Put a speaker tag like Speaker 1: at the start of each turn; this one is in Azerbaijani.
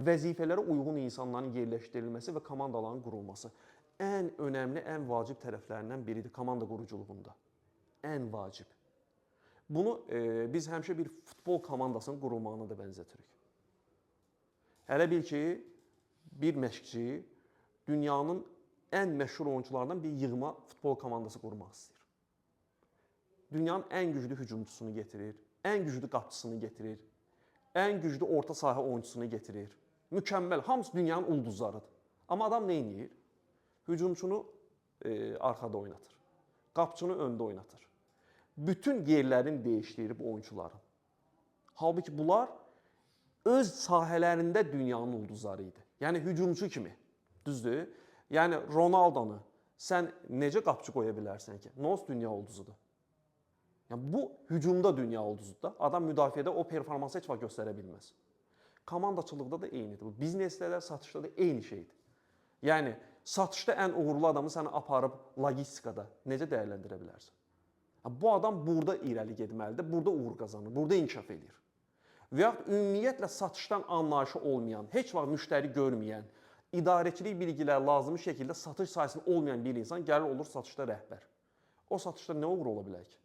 Speaker 1: Vəzifələrə uyğun insanların yerləşdirilməsi və komandaların qurulması ən önəmli, ən vacib tərəflərindən biridir komanda quruculuğunda. Ən vacib. Bunu biz həmişə bir futbol komandasının qurulmağına da bənzətirik. Hələ bil ki, bir məşqçi dünyanın ən məşhur oyuncularından bir yığma futbol komandası qurmaq istəyir. Dünyanın ən güclü hücumçusunu getirir, ən güclü qapıcısını getirir, ən güclü orta sahə oyunçusunu getirir. Mükəmməl, hamısı dünyanın ulduzlarıdır. Amma adam nə edir? Hücumçunu arxada oynatır, qapıcını öndə oynatır. Bütün yerlərini dəyişdirir bu oyunçuların. Halbuki bunlar öz sahələrində dünyanın ulduzları idi. Yəni hücumçu kimi, düzdür? Yəni Ronaldonu sən necə qapıcı qoya bilərsən ki? Nos dünya ulduzudur. Yəni bu hücumda dünya ulduzudur da. Adam müdafiədə o performansı heç vaxt göstərə bilməz. Komandaçılıqda da eynidir. Bu biznesdə də, satışda da eyni şeydir. Yəni satışda ən uğurlu adamı səni aparıb logistikada necə dəyərləndirə bilərsən? Bu adam burada irəli getməlidir, burada uğur qazanır, burada inkişaf edir. Və yaxud ümumiyyətlə satışdan anlayışı olmayan, heç vaxt müştəri görməyən, idarəçilik bilgiləri lazımi şəkildə satış sayəsində olmayan bir insan gəlir olur satışda rəhbər. O satışda nə uğur ola bilər ki?